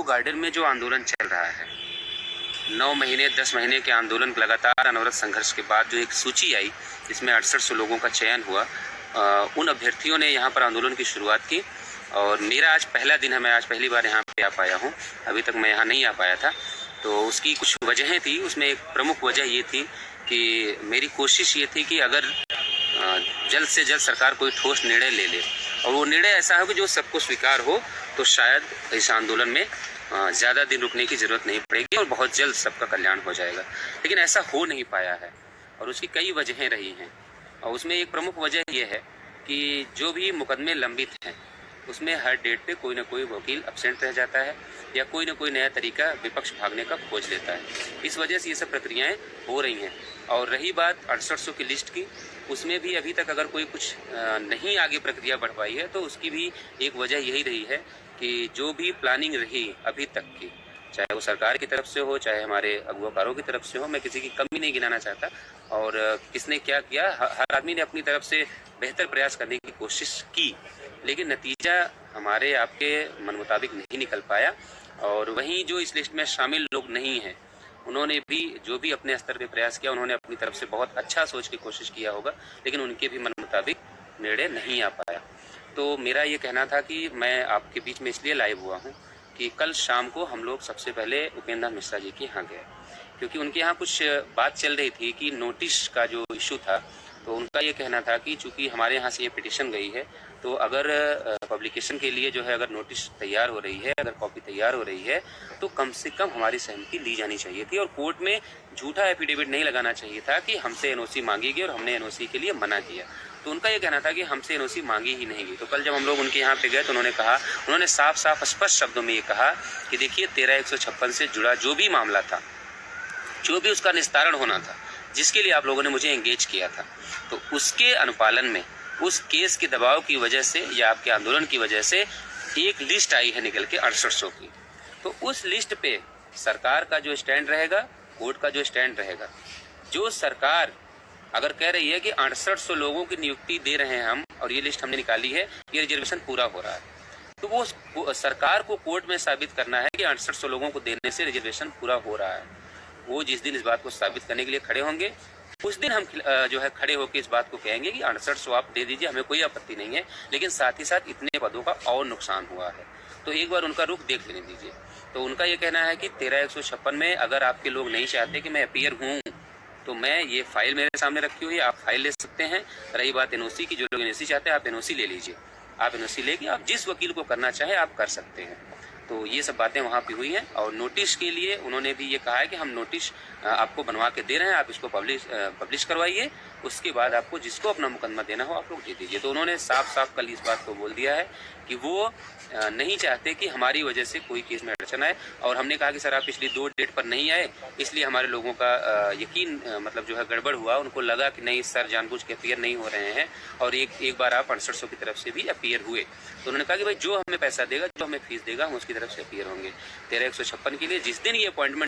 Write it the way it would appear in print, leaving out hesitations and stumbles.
Garden में जो आंदोलन चल रहा है, 9 महीने 10 महीने के आंदोलन लगातार अनवरत संघर्ष के बाद जो एक सूची आई जिसमें 6800 लोगों का चयन हुआ, उन अभ्यर्थियों ने यहाँ पर आंदोलन की शुरुआत की। और मेरा आज पहला दिन है, मैं आज पहली बार यहाँ पे आ पाया हूँ, अभी तक मैं यहाँ नहीं आ पाया था। तो उसकी कुछ वजहें थी, उसमें एक प्रमुख वजह ये थी कि मेरी कोशिश ये थी कि अगर जल्द से जल्द सरकार कोई ठोस निर्णय ले ले और वो निर्णय ऐसा हो कि जो सबको स्वीकार हो, तो शायद इस आंदोलन में ज़्यादा दिन रुकने की ज़रूरत नहीं पड़ेगी और बहुत जल्द सबका कल्याण हो जाएगा। लेकिन ऐसा हो नहीं पाया है और उसकी कई वजहें रही हैं। और उसमें एक प्रमुख वजह यह है कि जो भी मुकदमे लंबित हैं उसमें हर डेट पे कोई ना कोई वकील एब्सेंट रह जाता है या कोई ना कोई नया तरीका विपक्ष भागने का खोज लेता है। इस वजह से ये सब प्रक्रियाएं हो रही हैं। और रही बात 6800 की लिस्ट की, उसमें भी अभी तक अगर कोई कुछ नहीं आगे प्रक्रिया बढ़ पाई है तो उसकी भी एक वजह यही रही है कि जो भी प्लानिंग रही अभी तक की, चाहे वो सरकार की तरफ से हो चाहे हमारे अगुवाकारों की तरफ से हो, मैं किसी की कमी नहीं गिनाना चाहता। और किसने क्या किया, हर आदमी ने अपनी तरफ से बेहतर प्रयास करने की कोशिश की, लेकिन नतीजा हमारे आपके मन मुताबिक नहीं निकल पाया। और वहीं जो इस लिस्ट में शामिल लोग नहीं हैं, उन्होंने भी जो भी अपने स्तर पे प्रयास किया, उन्होंने अपनी तरफ से बहुत अच्छा सोच की कोशिश किया होगा, लेकिन उनके भी मन मुताबिक निर्णय नहीं आ पाया। तो मेरा ये कहना था कि मैं आपके बीच में इसलिए लाइव हुआ हूँ कि कल शाम को हम लोग सबसे पहले उपेंद्र मिश्रा जी के यहाँ गए, क्योंकि उनके यहाँ कुछ बात चल रही थी कि नोटिस का जो इशू था, तो उनका ये कहना था कि चूंकि हमारे यहाँ से ये पिटीशन गई है, तो अगर पब्लिकेशन के लिए जो है अगर नोटिस तैयार हो रही है, अगर कॉपी तैयार हो रही है, तो कम से कम हमारी सहमति ली जानी चाहिए थी और कोर्ट में झूठा एफिडेविट नहीं लगाना चाहिए था कि हमसे एनओसी मांगी गई और हमने एनओसी के लिए मना किया। तो उनका ये कहना था कि हमसे एनओसी मांगी ही नहीं गई। तो कल जब हम लोग उनके यहाँ पे गए तो उन्होंने साफ साफ स्पष्ट शब्दों में ये कहा कि देखिए 13/156 से जुड़ा जो भी मामला था, जो भी उसका निस्तारण होना था, जिसके लिए आप लोगों ने मुझे एंगेज किया था, तो उसके अनुपालन में उस केस के दबाव की वजह से या आपके आंदोलन की वजह से एक लिस्ट आई है निकल के 6800 की। तो उस लिस्ट पे सरकार का जो स्टैंड रहेगा, कोर्ट का जो स्टैंड रहेगा, जो सरकार अगर कह रही है कि 6800 लोगों की नियुक्ति दे रहे हैं हम और ये लिस्ट हमने निकाली है, ये रिजर्वेशन पूरा हो रहा है, तो वो सरकार को कोर्ट में साबित करना है कि 6800 लोगों को देने से रिजर्वेशन पूरा हो रहा है। वो जिस दिन इस बात को साबित करने के लिए खड़े होंगे, उस दिन हम जो है खड़े होकर इस बात को कहेंगे कि 6800 आप दे दीजिए, हमें कोई आपत्ति नहीं है, लेकिन साथ ही साथ इतने पदों का और नुकसान हुआ है, तो एक बार उनका रुख देख लेने दीजिए। तो उनका ये कहना है कि 13/156 में अगर आपके लोग नहीं चाहते कि मैं अपीयर हूँ, तो मैं ये फाइल मेरे सामने रखी हुई है, आप फाइल ले सकते हैं। रही बात एनओसी की, जो लोग एनओसी चाहते हैं आप एनओसी ले लीजिए, आप एनओसी लेके आप जिस वकील को करना चाहें आप कर सकते हैं। तो ये सब बातें वहाँ पे हुई हैं। और नोटिस के लिए उन्होंने भी ये कहा है कि हम नोटिस आपको बनवा के दे रहे हैं, आप इसको पब्लिश करवाइए, उसके बाद आपको जिसको अपना मुकदमा देना हो आप लोग दे दीजिए। तो उन्होंने साफ साफ कल इस बात को बोल दिया है कि वो नहीं चाहते कि हमारी वजह से कोई केस में अड़चन आए। और हमने कहा कि सर आप पिछली 2 डेट पर नहीं आए, इसलिए हमारे लोगों का यकीन मतलब जो है गड़बड़ हुआ, उनको लगा कि नहीं सर जानबूझ के अपीयर नहीं हो रहे हैं, और एक बार आप 6800 की तरफ से भी अपीयर हुए। तो उन्होंने कहा कि भाई जो हमें पैसा देगा, जो हमें फीस देगा, हम उसकी तरफ से अपीयर होंगे। 13/156 के लिए जिस दिन ये अपॉइंटमेंट